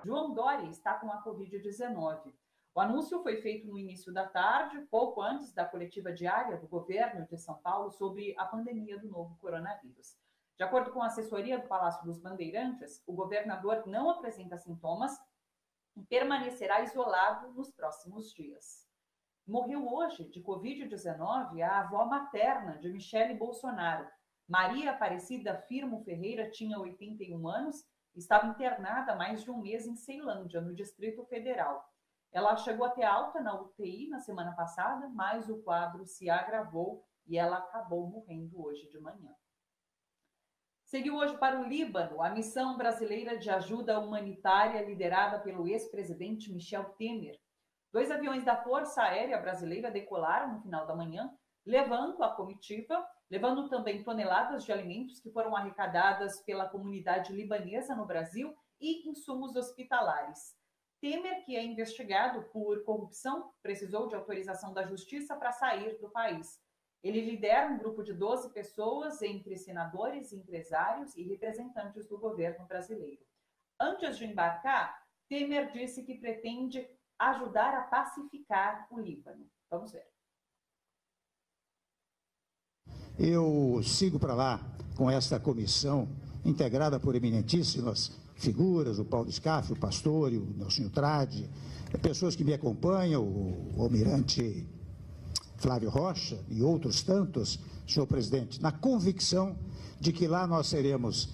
João Dória está com a Covid-19. O anúncio foi feito no início da tarde, pouco antes da coletiva diária do governo de São Paulo sobre a pandemia do novo coronavírus. De acordo com a assessoria do Palácio dos Bandeirantes, o governador não apresenta sintomas e permanecerá isolado nos próximos dias. Morreu hoje de Covid-19 a avó materna de Michele Bolsonaro. Maria Aparecida Firmo Ferreira tinha 81 anos e estava internada há mais de um mês em Ceilândia, no Distrito Federal. Ela chegou a ter alta na UTI na semana passada, mas o quadro se agravou e ela acabou morrendo hoje de manhã. Seguiu hoje para o Líbano a missão brasileira de ajuda humanitária liderada pelo ex-presidente Michel Temer. 2 aviões da Força Aérea Brasileira decolaram no final da manhã, levando a comitiva, levando também toneladas de alimentos que foram arrecadadas pela comunidade libanesa no Brasil e insumos hospitalares. Temer, que é investigado por corrupção, precisou de autorização da Justiça para sair do país. Ele lidera um grupo de 12 pessoas, entre senadores, empresários e representantes do governo brasileiro. Antes de embarcar, Temer disse que pretende ajudar a pacificar o Líbano. Vamos ver. Eu sigo para lá com esta comissão integrada por eminentíssimas figuras, o Paulo Scaff, o Pastore, o Nelson Trade, pessoas que me acompanham, o almirante Flávio Rocha e outros tantos, senhor presidente, na convicção de que lá nós seremos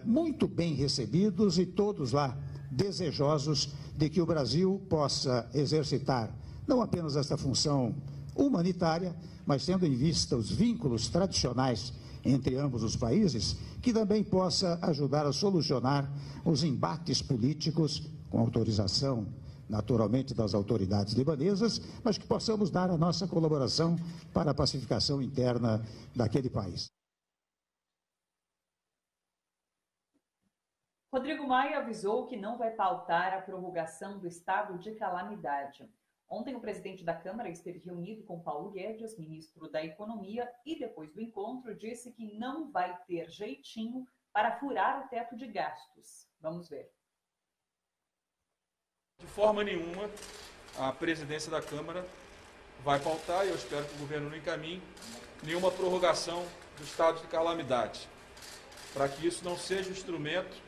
muito bem recebidos e todos lá desejosos de que o Brasil possa exercitar não apenas esta função humanitária, mas tendo em vista os vínculos tradicionais entre ambos os países, que também possa ajudar a solucionar os embates políticos, com autorização, naturalmente, das autoridades libanesas, mas que possamos dar a nossa colaboração para a pacificação interna daquele país. Rodrigo Maia avisou que não vai pautar a prorrogação do estado de calamidade. Ontem, o presidente da Câmara esteve reunido com Paulo Guedes, ministro da Economia, e depois do encontro disse que não vai ter jeitinho para furar o teto de gastos. Vamos ver. De forma nenhuma, a presidência da Câmara vai pautar, e eu espero que o governo não encaminhe, nenhuma prorrogação do estado de calamidade, para que isso não seja um instrumento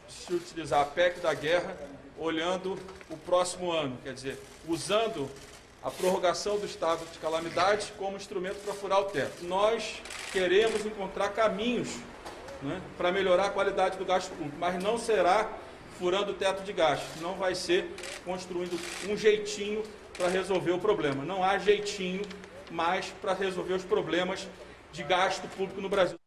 de se utilizar a PEC da guerra olhando o próximo ano, quer dizer, usando a prorrogação do estado de calamidade como instrumento para furar o teto. Nós queremos encontrar caminhos, né, para melhorar a qualidade do gasto público, mas não será furando o teto de gastos, não vai ser construindo um jeitinho para resolver o problema. Não há jeitinho mais para resolver os problemas de gasto público no Brasil.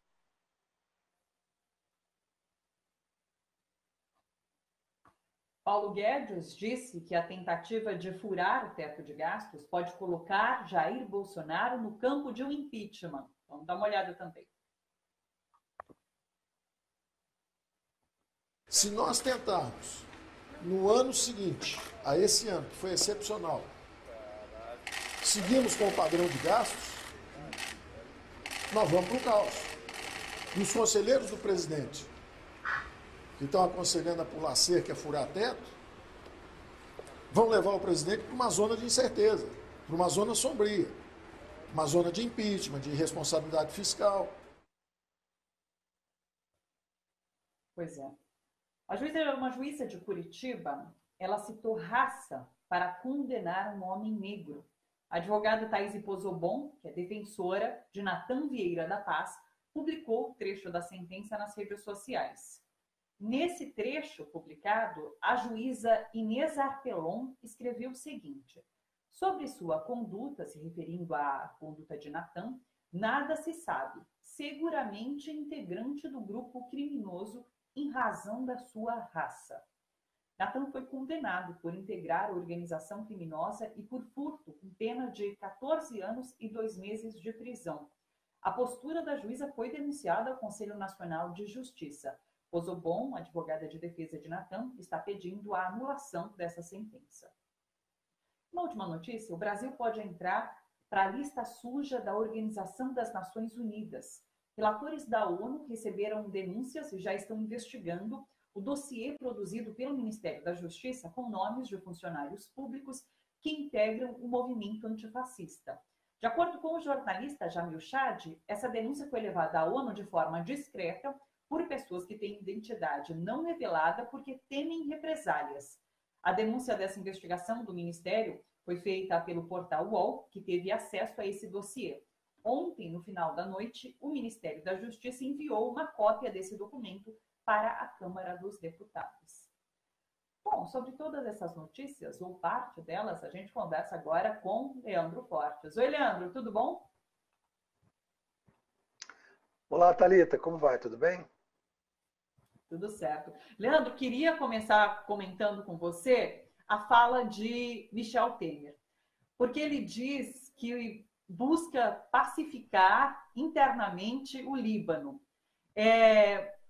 Paulo Guedes disse que a tentativa de furar o teto de gastos pode colocar Jair Bolsonaro no campo de um impeachment. Vamos dar uma olhada também. Se nós tentarmos, no ano seguinte, a esse ano, que foi excepcional, seguirmos com o padrão de gastos, nós vamos para o caos. E os conselheiros do presidente, que estão aconselhando a pular cerca, a furar teto, vão levar o presidente para uma zona de incerteza, para uma zona sombria, uma zona de impeachment, de irresponsabilidade fiscal. Pois é. Uma juíza de Curitiba, ela citou raça para condenar um homem negro. A advogada Thaís Pozobon, que é defensora de Natan Vieira da Paz, publicou o trecho da sentença nas redes sociais. Nesse trecho publicado, a juíza Inês Arpelon escreveu o seguinte: sobre sua conduta, se referindo à conduta de Natan, nada se sabe, seguramente integrante do grupo criminoso em razão da sua raça. Natan foi condenado por integrar a organização criminosa e por furto, com pena de 14 anos e 2 meses de prisão. A postura da juíza foi denunciada ao Conselho Nacional de Justiça. Pozobon, advogada de defesa de Natan, está pedindo a anulação dessa sentença. Uma última notícia: o Brasil pode entrar para a lista suja da Organização das Nações Unidas. Relatores da ONU receberam denúncias e já estão investigando o dossiê produzido pelo Ministério da Justiça com nomes de funcionários públicos que integram o movimento antifascista. De acordo com o jornalista Jamil Chad, essa denúncia foi levada à ONU de forma discreta por pessoas que têm identidade não revelada porque temem represálias. A denúncia dessa investigação do Ministério foi feita pelo portal UOL, que teve acesso a esse dossiê. Ontem, no final da noite, o Ministério da Justiça enviou uma cópia desse documento para a Câmara dos Deputados. Bom, sobre todas essas notícias, ou parte delas, a gente conversa agora com Leandro Fortes. Oi, Leandro, tudo bom? Olá, Thalita, como vai? Tudo bem? Tudo certo. Leandro, queria começar comentando com você a fala de Michel Temer, porque ele diz que busca pacificar internamente o Líbano.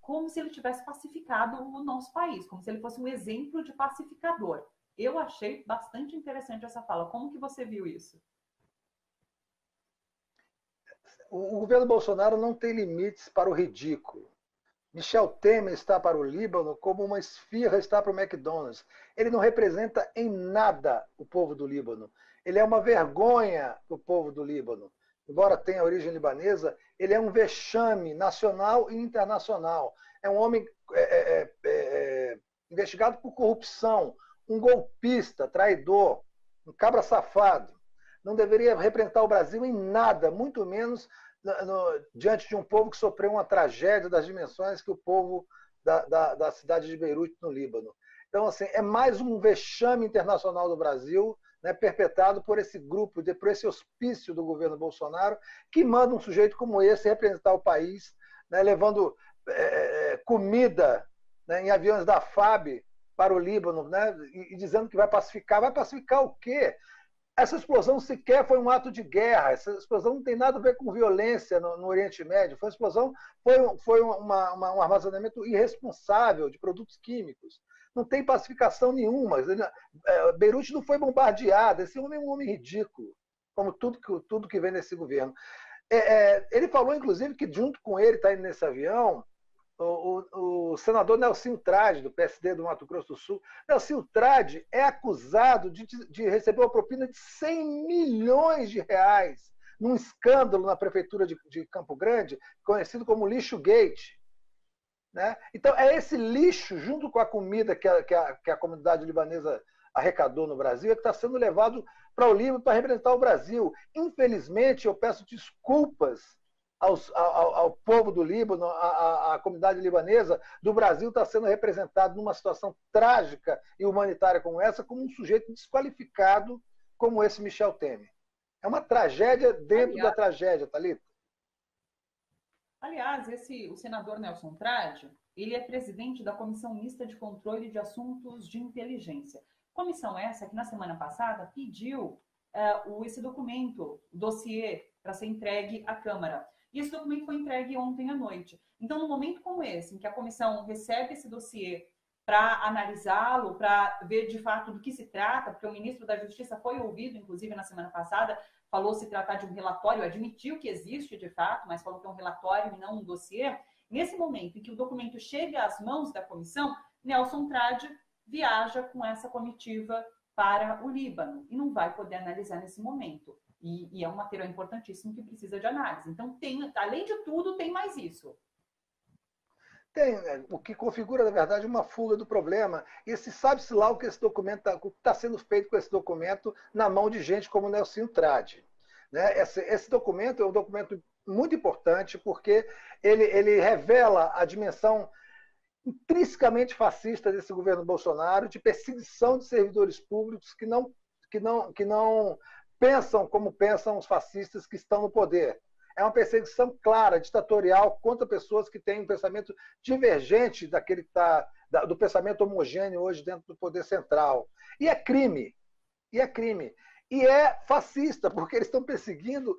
Como se ele tivesse pacificado o nosso país, como se ele fosse um exemplo de pacificador. Eu achei bastante interessante essa fala. Como que você viu isso? O governo Bolsonaro não tem limites para o ridículo. Michel Temer está para o Líbano como uma esfirra está para o McDonald's. Ele não representa em nada o povo do Líbano. Ele é uma vergonha para o povo do Líbano. Embora tenha origem libanesa, ele é um vexame nacional e internacional. É um homem investigado por corrupção, um golpista, traidor, um cabra safado. Não deveria representar o Brasil em nada, muito menos diante de um povo que sofreu uma tragédia das dimensões que o povo da cidade de Beirute, no Líbano. Então, assim, é mais um vexame internacional do Brasil, né, perpetrado por esse grupo, por esse hospício do governo Bolsonaro, que manda um sujeito como esse representar o país, né, levando comida, né, em aviões da FAB para o Líbano, né, e dizendo que vai pacificar. Vai pacificar o quê? Essa explosão sequer foi um ato de guerra, essa explosão não tem nada a ver com violência no Oriente Médio, foi uma explosão, foi um armazenamento irresponsável de produtos químicos. Não tem pacificação nenhuma. Beirute não foi bombardeada. Esse homem é um homem ridículo, como tudo que vem nesse governo. Ele falou, inclusive, que junto com ele está indo nesse avião o senador Nelsinho Trade, do PSD do Mato Grosso do Sul. Nelsinho Trade é acusado de receber uma propina de 100 milhões de reais num escândalo na prefeitura de Campo Grande, conhecido como Lixo Gate. Né? Então, é esse lixo, junto com a comida que a comunidade libanesa arrecadou no Brasil, é que está sendo levado para o Líbano para representar o Brasil. Infelizmente, eu peço desculpas ao povo do Líbano, à comunidade libanesa. Do Brasil está sendo representado numa situação trágica e humanitária como essa, como um sujeito desqualificado como esse Michel Temer. É uma tragédia dentro da tragédia, Thalita. Aliás, o senador Nelson Trade, ele é presidente da Comissão Mista de Controle de Assuntos de Inteligência. Comissão essa que, na semana passada, pediu esse documento, o dossiê, para ser entregue à Câmara. E esse documento foi entregue ontem à noite. Então, num momento como esse, em que a comissão recebe esse dossiê para analisá-lo, para ver de fato do que se trata, porque o ministro da Justiça foi ouvido, inclusive, na semana passada, falou se tratar de um relatório, admitiu que existe de fato, mas falou que é um relatório e não um dossiê. Nesse momento em que o documento chega às mãos da comissão, Nelson Trade viaja com essa comitiva para o Líbano e não vai poder analisar nesse momento. E é um material importantíssimo que precisa de análise. Então, além de tudo, tem mais isso. Tem, o que configura, na verdade, uma fuga do problema. E sabe-se lá o que esse documento está sendo feito com esse documento na mão de gente como Nelsinho Trade. Né? Esse documento é um documento muito importante porque ele revela a dimensão intrinsecamente fascista desse governo Bolsonaro, de perseguição de servidores públicos que não pensam como pensam os fascistas que estão no poder. É uma perseguição clara, ditatorial, contra pessoas que têm um pensamento divergente do pensamento homogêneo hoje dentro do poder central. E é crime. E é fascista, porque eles estão perseguindo,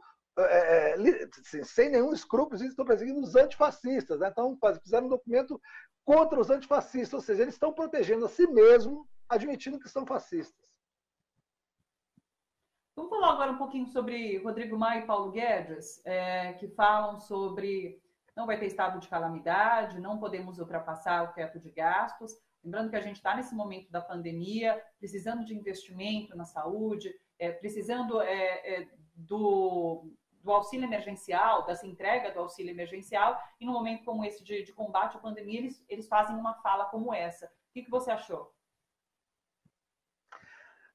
sem nenhum escrúpulo, eles estão perseguindo os antifascistas. Né? Então, fizeram um documento contra os antifascistas, ou seja, eles estão protegendo a si mesmos, admitindo que são fascistas. Vamos falar agora um pouquinho sobre Rodrigo Maia e Paulo Guedes, que falam sobre não vai ter estado de calamidade, não podemos ultrapassar o teto de gastos. Lembrando que a gente está nesse momento da pandemia, precisando de investimento na saúde, precisando do auxílio emergencial, dessa entrega do auxílio emergencial, e num momento como esse de combate à pandemia, eles fazem uma fala como essa. O que você achou?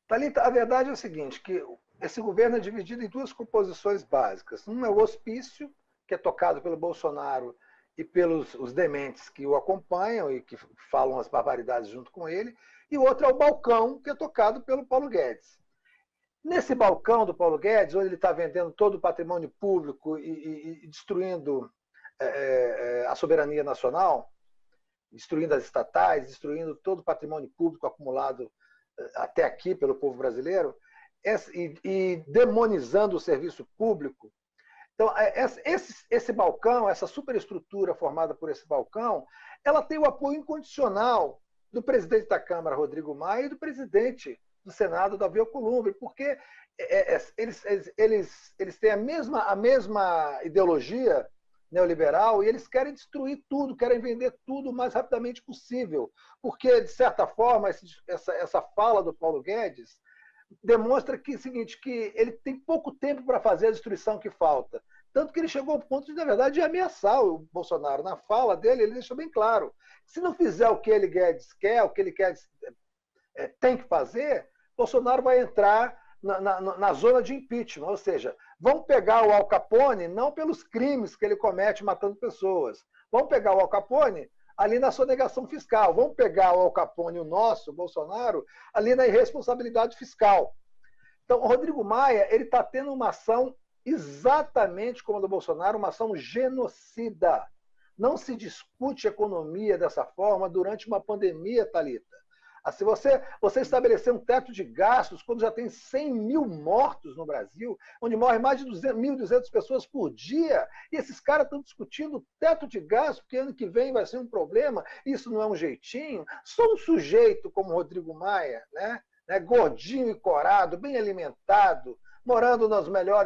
Thalita, a verdade é o seguinte, que esse governo é dividido em duas composições básicas. Um é o hospício, que é tocado pelo Bolsonaro e pelos os dementes que o acompanham e que falam as barbaridades junto com ele, e o outro é o balcão, que é tocado pelo Paulo Guedes. Nesse balcão do Paulo Guedes, onde ele está vendendo todo o patrimônio público e destruindo a soberania nacional, destruindo as estatais, destruindo todo o patrimônio público acumulado até aqui pelo povo brasileiro, e demonizando o serviço público. Então, esse balcão, essa superestrutura formada por esse balcão, ela tem o apoio incondicional do presidente da Câmara, Rodrigo Maia, e do presidente do Senado, Davi Alcolumbre, porque eles têm a mesma ideologia neoliberal e eles querem destruir tudo, querem vender tudo o mais rapidamente possível. Porque, de certa forma, essa fala do Paulo Guedes demonstra que, seguinte, que ele tem pouco tempo para fazer a destruição que falta. Tanto que ele chegou ao ponto de, na verdade, de ameaçar o Bolsonaro. Na fala dele, ele deixou bem claro. Se não fizer o que ele Guedes quer, o que ele quer tem que fazer, Bolsonaro vai entrar na zona de impeachment. Ou seja, vão pegar o Al Capone não pelos crimes que ele comete matando pessoas. Vão pegar o Al Capone ali na sonegação fiscal. Vão pegar o Al Capone, o nosso, o Bolsonaro, ali na irresponsabilidade fiscal. Então, o Rodrigo Maia ele está tendo uma ação exatamente como a do Bolsonaro, uma ação genocida. Não se discute economia dessa forma durante uma pandemia, Thalita. Assim, você estabelecer um teto de gastos quando já tem 100 mil mortos no Brasil, onde morrem mais de 1.200 pessoas por dia, e esses caras estão discutindo teto de gastos, porque ano que vem vai ser um problema, isso não é um jeitinho. Só um sujeito como Rodrigo Maia, né, gordinho e corado, bem alimentado, morando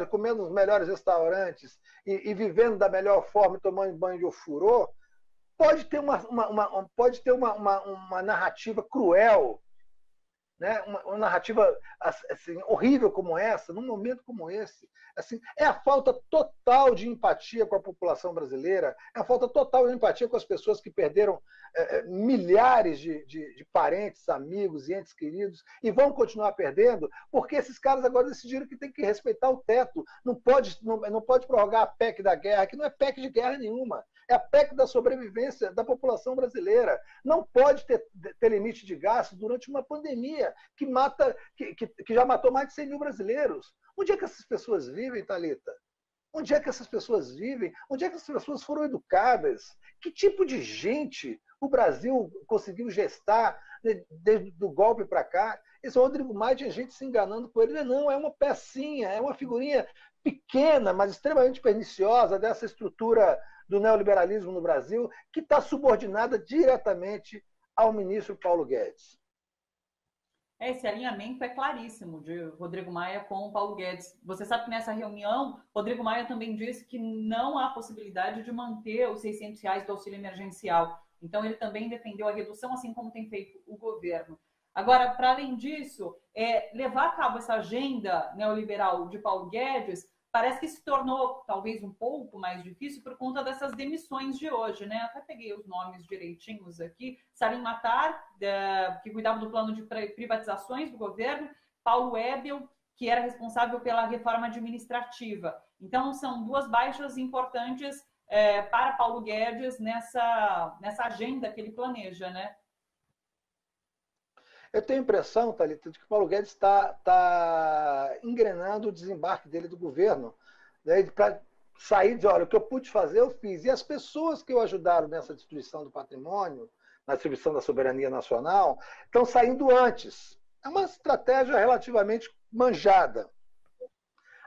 comendo nos melhores restaurantes e vivendo da melhor forma, tomando banho de ofurô, pode ter uma narrativa cruel, né? Uma narrativa assim, horrível como essa, num momento como esse. Assim, é a falta total de empatia com a população brasileira, é a falta total de empatia com as pessoas que perderam milhares de parentes, amigos e entes queridos e vão continuar perdendo, porque esses caras agora decidiram que tem que respeitar o teto. Não pode prorrogar a PEC da guerra, que não é PEC de guerra nenhuma. É a PEC da sobrevivência da população brasileira. Não pode ter limite de gastos durante uma pandemia que já matou mais de 100 mil brasileiros. Onde é que essas pessoas vivem, Thalita? Onde é que essas pessoas vivem? Onde é que essas pessoas foram educadas? Que tipo de gente o Brasil conseguiu gestar desde o golpe para cá? Esse Rodrigo Maia tinha gente se enganando com ele. Não, é uma pecinha, é uma figurinha pequena, mas extremamente perniciosa dessa estrutura do neoliberalismo no Brasil, que está subordinada diretamente ao ministro Paulo Guedes. Esse alinhamento é claríssimo de Rodrigo Maia com o Paulo Guedes. Você sabe que nessa reunião, Rodrigo Maia também disse que não há possibilidade de manter os R$600 do auxílio emergencial. Então, ele também defendeu a redução, assim como tem feito o governo. Agora, para além disso, levar a cabo essa agenda neoliberal de Paulo Guedes parece que se tornou talvez um pouco mais difícil por conta dessas demissões de hoje, né? Até peguei os nomes direitinhos aqui. Salim Matar, que cuidava do plano de privatizações do governo, Paulo Ebel, que era responsável pela reforma administrativa. Então, são duas baixas importantes para Paulo Guedes nessa agenda que ele planeja, né? Eu tenho a impressão, Thalita, de que o Paulo Guedes está engrenando o desembarque dele do governo, né, para sair e dizer, olha, o que eu pude fazer, eu fiz. E as pessoas que o ajudaram nessa destruição do patrimônio, na destruição da soberania nacional, estão saindo antes. É uma estratégia relativamente manjada.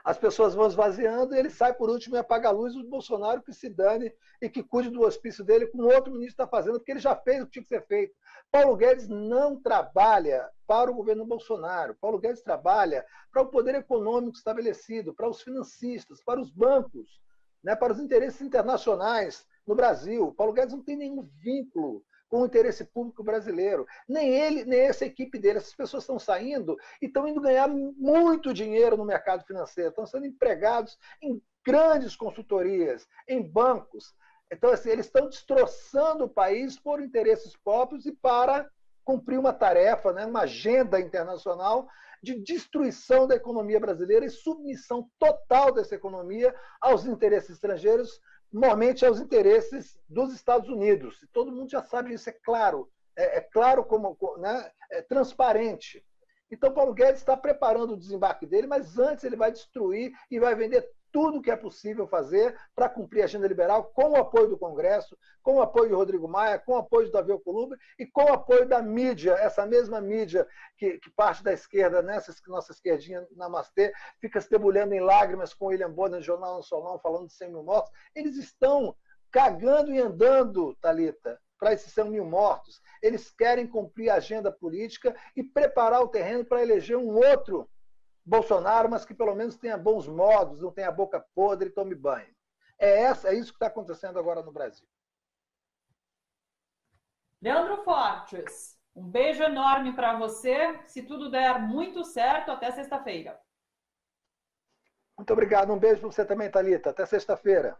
As pessoas vão esvaziando e ele sai por último e apaga a luz do Bolsonaro, que se dane e que cuide do hospício dele, como outro ministro está fazendo, porque ele já fez o que tinha que ser feito. Paulo Guedes não trabalha para o governo Bolsonaro. Paulo Guedes trabalha para o poder econômico estabelecido, para os financistas, para os bancos, né, para os interesses internacionais no Brasil. Paulo Guedes não tem nenhum vínculo com o interesse público brasileiro. Nem ele, nem essa equipe dele. Essas pessoas estão saindo e estão indo ganhar muito dinheiro no mercado financeiro, estão sendo empregados em grandes consultorias, em bancos. Então, assim, eles estão destroçando o país por interesses próprios e para cumprir uma tarefa, né, uma agenda internacional de destruição da economia brasileira e submissão total dessa economia aos interesses estrangeiros, normalmente aos interesses dos Estados Unidos. E todo mundo já sabe isso, é claro. É claro como, né, é transparente. Então, Paulo Guedes está preparando o desembarque dele, mas antes ele vai destruir e vai vender tudo o que é possível fazer para cumprir a agenda liberal, com o apoio do Congresso, com o apoio de Rodrigo Maia, com o apoio de Davi Alcolumbre e com o apoio da mídia, essa mesma mídia que parte da esquerda, nessa nossa esquerdinha namastê, fica se debulhando em lágrimas com o William Bonner no Jornal Nacional falando de 100 mil mortos. Eles estão cagando e andando, Thalita, para esses 100 mil mortos. Eles querem cumprir a agenda política e preparar o terreno para eleger um outro Bolsonaro, mas que pelo menos tenha bons modos, não tenha boca podre e tome banho. É isso que está acontecendo agora no Brasil. Leandro Fortes, um beijo enorme para você. Se tudo der muito certo, até sexta-feira. Muito obrigado. Um beijo para você também, Thalita. Até sexta-feira.